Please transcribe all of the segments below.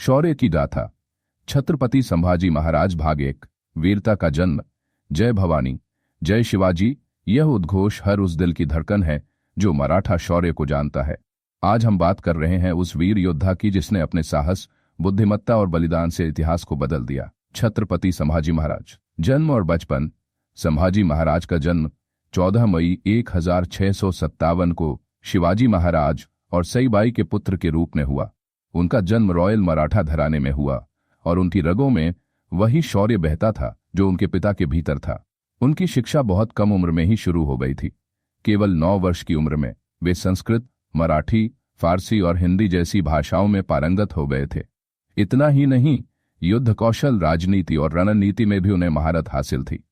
शौर्य की गाथा। छत्रपति संभाजी महाराज भाग 1। वीरता का जन्म। जय भवानी, जय शिवाजी, यह उद्घोष हर उस दिल की धड़कन है जो मराठा शौर्य को जानता है। आज हम बात कर रहे हैं उस वीर योद्धा की जिसने अपने साहस, बुद्धिमत्ता और बलिदान से इतिहास को बदल दिया। छत्रपति संभाजी महाराज। जन्म और बचपन। संभाजी महाराज का जन्म 14 मई 1657 को शिवाजी महाराज और सईबाई के पुत्र के रूप में हुआ। उनका जन्म रॉयल मराठा घराने में हुआ और उनकी रगों में वही शौर्य बहता था जो उनके पिता के भीतर था। उनकी शिक्षा बहुत कम उम्र में ही शुरू हो गई थी। केवल 9 वर्ष की उम्र में वे संस्कृत, मराठी, फारसी और हिंदी जैसी भाषाओं में पारंगत हो गए थे। इतना ही नहीं, युद्ध कौशल, राजनीति और रणनीति में भी उन्हें महारत हासिल थी।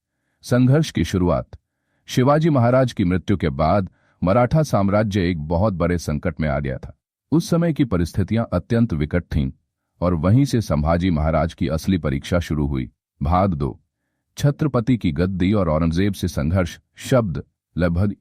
संघर्ष की शुरुआत। शिवाजी महाराज की मृत्यु के बाद मराठा साम्राज्य एक बहुत बड़े संकट में आ गया था। उस समय की परिस्थितियां अत्यंत विकट थीं और वहीं से संभाजी महाराज की असली परीक्षा शुरू हुई। भाग 2। छत्रपति की गद्दी और औरंगजेब से संघर्ष। शब्द। लगभग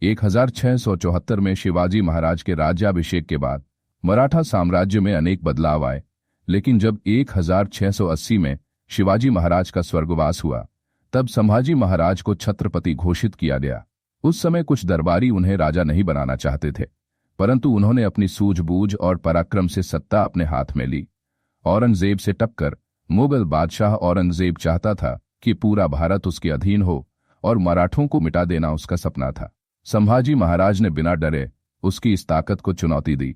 1674 में शिवाजी महाराज के राज्याभिषेक के बाद मराठा साम्राज्य में अनेक बदलाव आए, लेकिन जब 1680 में शिवाजी महाराज का स्वर्गवास हुआ तब संभाजी महाराज को छत्रपति घोषित किया गया। उस समय कुछ दरबारी उन्हें राजा नहीं बनाना चाहते थे, परंतु उन्होंने अपनी सूझबूझ और पराक्रम से सत्ता अपने हाथ में ली। औरंगजेब से टक्कर। मुगल बादशाह औरंगजेब चाहता था कि पूरा भारत उसके अधीन हो और मराठों को मिटा देना उसका सपना था। संभाजी महाराज ने बिना डरे उसकी इस ताकत को चुनौती दी।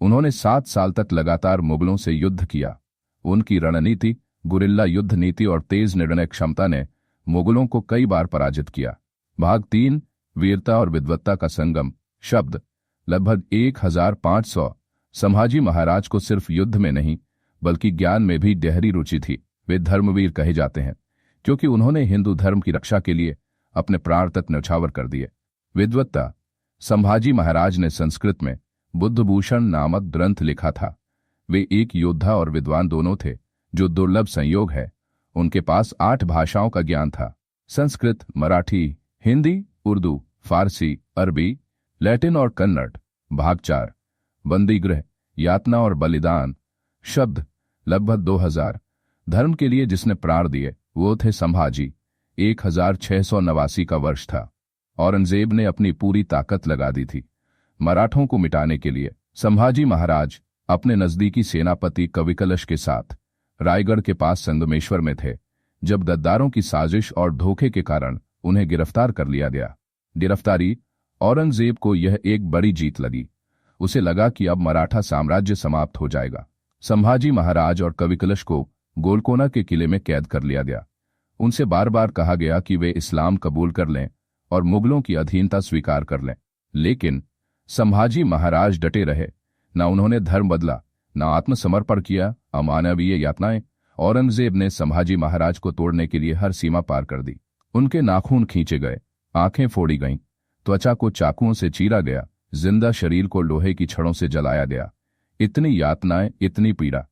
उन्होंने 7 साल तक लगातार मुगलों से युद्ध किया। उनकी रणनीति, गुरिल्ला युद्ध नीति और तेज निर्णय क्षमता ने मुगलों को कई बार पराजित किया। भाग 3। वीरता और विद्वत्ता का संगम। शब्द। लगभग 1500। संभाजी महाराज को सिर्फ युद्ध में नहीं बल्कि ज्ञान में भी गहरी रुचि थी। वे धर्मवीर कहे जाते हैं क्योंकि उन्होंने हिंदू धर्म की रक्षा के लिए अपने प्राण तक न्यौछावर कर दिए। विद्वत्ता। संभाजी महाराज ने संस्कृत में बुद्धभूषण नामक ग्रंथ लिखा था। वे एक योद्धा और विद्वान दोनों थे, जो दुर्लभ संयोग है। उनके पास 8 भाषाओं का ज्ञान था। संस्कृत, मराठी, हिंदी, उर्दू, फारसी, अरबी, लैटिन और कन्नड़। भाग 4। बंदीगृह, यातना और बलिदान। शब्द। लगभग 2000। धर्म के लिए जिसने प्राण दिए वो थे संभाजी। 1689 का वर्ष था। औरंगजेब ने अपनी पूरी ताकत लगा दी थी मराठों को मिटाने के लिए। संभाजी महाराज अपने नजदीकी सेनापति कविकलश के साथ रायगढ़ के पास संगमेश्वर में थे जब गद्दारों की साजिश और धोखे के कारण उन्हें गिरफ्तार कर लिया गया। गिरफ्तारी। औरंगजेब को यह एक बड़ी जीत लगी। उसे लगा कि अब मराठा साम्राज्य समाप्त हो जाएगा। संभाजी महाराज और कविकलश को गोलकोना के किले में कैद कर लिया गया। उनसे बार बार कहा गया कि वे इस्लाम कबूल कर लें और मुगलों की अधीनता स्वीकार कर लें, लेकिन संभाजी महाराज डटे रहे। न उन्होंने धर्म बदला, न आत्मसमर्पण किया। अमानवीय यातनाएं। औरंगजेब ने संभाजी महाराज को तोड़ने के लिए हर सीमा पार कर दी। उनके नाखून खींचे गए, आंखें फोड़ी गईं, त्वचा को चाकुओं से चीरा गया, जिंदा शरीर को लोहे की छड़ों से जलाया गया। इतनी यातनाएं, इतनी पीड़ा,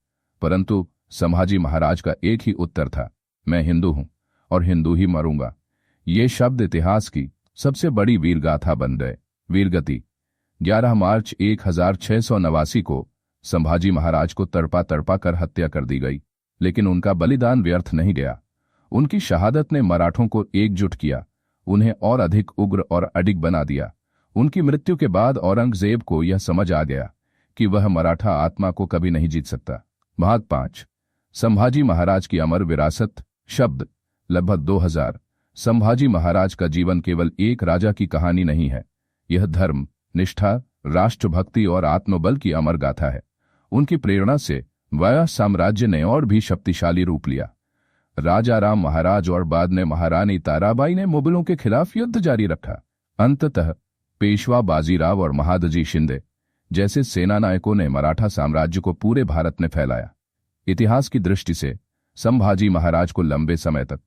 परंतु संभाजी महाराज का एक ही उत्तर था, मैं हिंदू हूं और हिंदू ही मरूंगा। ये शब्द इतिहास की सबसे बड़ी वीरगाथा बन गए। वीरगति। 11 मार्च 1689 को संभाजी महाराज को तड़पा तड़पा कर हत्या कर दी गई, लेकिन उनका बलिदान व्यर्थ नहीं गया। उनकी शहादत ने मराठों को एकजुट किया, उन्हें और अधिक उग्र और अडिग बना दिया। उनकी मृत्यु के बाद औरंगजेब को यह समझ आ गया कि वह मराठा आत्मा को कभी नहीं जीत सकता। भाग 5। संभाजी महाराज की अमर विरासत। शब्द। लगभग 2000। संभाजी महाराज का जीवन केवल एक राजा की कहानी नहीं है, यह धर्म, निष्ठा, राष्ट्रभक्ति और आत्मबल की अमर गाथा है। उनकी प्रेरणा से वाया साम्राज्य ने और भी शक्तिशाली रूप लिया। राजा राम महाराज और बाद में महारानी ताराबाई ने मुगलों के खिलाफ युद्ध जारी रखा। अंततः पेशवा बाजीराव और महादजी शिंदे जैसे सेनानायकों ने मराठा साम्राज्य को पूरे भारत में फैलाया। इतिहास की दृष्टि से संभाजी महाराज को लंबे समय तक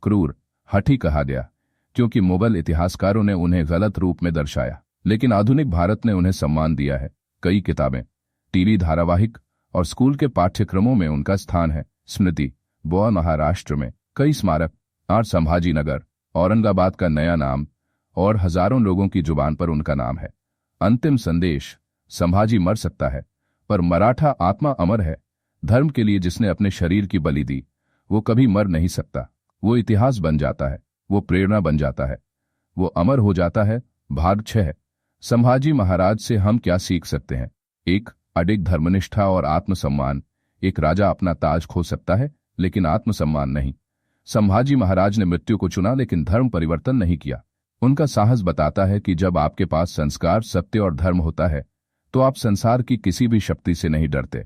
क्रूर, हठी कहा गया, क्योंकि मुगल इतिहासकारों ने उन्हें गलत रूप में दर्शाया, लेकिन आधुनिक भारत ने उन्हें सम्मान दिया है। कई किताबें, टीवी धारावाहिक और स्कूल के पाठ्यक्रमों में उनका स्थान है। स्मृति। गोवा महाराष्ट्र में कई स्मारक। आज संभाजी नगर, औरंगाबाद का नया नाम और हजारों लोगों की जुबान पर उनका नाम है। अंतिम संदेश। संभाजी मर सकता है पर मराठा आत्मा अमर है। धर्म के लिए जिसने अपने शरीर की बलि दी वो कभी मर नहीं सकता। वो इतिहास बन जाता है, वो प्रेरणा बन जाता है, वो अमर हो जाता है। भाग 6। संभाजी महाराज से हम क्या सीख सकते हैं? 1. अडिग धर्मनिष्ठा और आत्मसम्मान। एक राजा अपना ताज खो सकता है लेकिन आत्मसम्मान नहीं। संभाजी महाराज ने मृत्यु को चुना लेकिन धर्म परिवर्तन नहीं किया। उनका साहस बताता है कि जब आपके पास संस्कार, सत्य और धर्म होता है तो आप संसार की किसी भी शक्ति से नहीं डरते।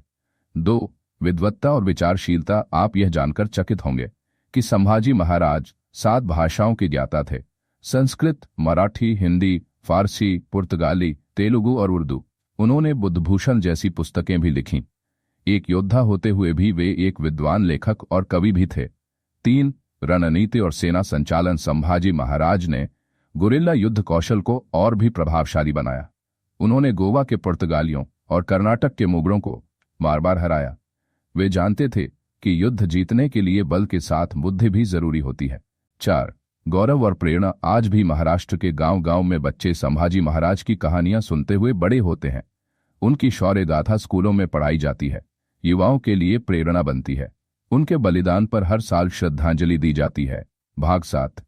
2. विद्वत्ता और विचारशीलता। आप यह जानकर चकित होंगे कि संभाजी महाराज 7 भाषाओं के ज्ञाता थे। संस्कृत, मराठी, हिंदी, फारसी, पुर्तगाली, तेलुगु और उर्दू। उन्होंने बुद्धभूषण जैसी पुस्तकें भी लिखीं। एक योद्धा होते हुए भी वे एक विद्वान लेखक और कवि भी थे। 3. रणनीति और सेना संचालन। संभाजी महाराज ने गुरिल्ला युद्ध कौशल को और भी प्रभावशाली बनाया। उन्होंने गोवा के पुर्तगालियों और कर्नाटक के मुगलों को बार बार हराया। वे जानते थे कि युद्ध जीतने के लिए बल के साथ बुद्धि भी जरूरी होती है। 4. गौरव और प्रेरणा। आज भी महाराष्ट्र के गांव-गांव में बच्चे संभाजी महाराज की कहानियां सुनते हुए बड़े होते हैं। उनकी शौर्य गाथा स्कूलों में पढ़ाई जाती है, युवाओं के लिए प्रेरणा बनती है। उनके बलिदान पर हर साल श्रद्धांजलि दी जाती है। भाग 7।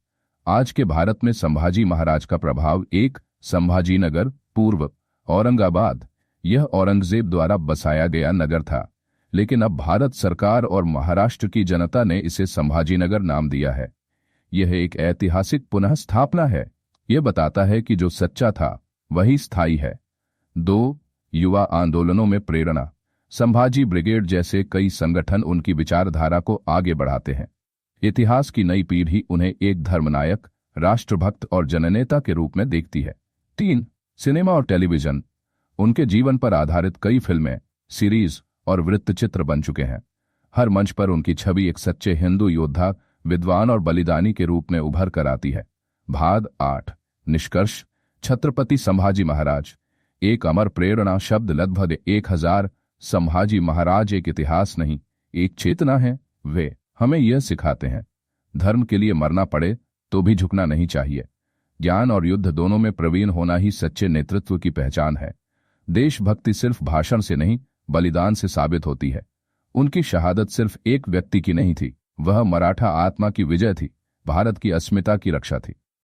आज के भारत में संभाजी महाराज का प्रभाव। 1. संभाजीनगर, पूर्व औरंगाबाद। यह औरंगजेब द्वारा बसाया गया नगर था, लेकिन अब भारत सरकार और महाराष्ट्र की जनता ने इसे संभाजीनगर नाम दिया है। यह एक ऐतिहासिक पुनः स्थापना है। यह बताता है कि जो सच्चा था वही स्थायी है। 2. युवा आंदोलनों में प्रेरणा। संभाजी ब्रिगेड जैसे कई संगठन उनकी विचारधारा को आगे बढ़ाते हैं। इतिहास की नई पीढ़ी उन्हें एक धर्मनायक, राष्ट्रभक्त और जननेता के रूप में देखती है। 3. सिनेमा और टेलीविजन। उनके जीवन पर आधारित कई फिल्में, सीरीज और वृत्तचित्र बन चुके हैं। हर मंच पर उनकी छवि एक सच्चे हिंदू योद्धा, विद्वान और बलिदानी के रूप में उभर कर आती है। भाग 8। निष्कर्ष। छत्रपति संभाजी महाराज एक अमर प्रेरणा। शब्द लगभग 1000। संभाजी महाराज एक इतिहास नहीं, एक चेतना है। वे हमें यह सिखाते हैं, धर्म के लिए मरना पड़े तो भी झुकना नहीं चाहिए। ज्ञान और युद्ध दोनों में प्रवीण होना ही सच्चे नेतृत्व की पहचान है। देशभक्ति सिर्फ भाषण से नहीं, बलिदान से साबित होती है। उनकी शहादत सिर्फ एक व्यक्ति की नहीं थी, वह मराठा आत्मा की विजय थी, भारत की अस्मिता की रक्षा थी।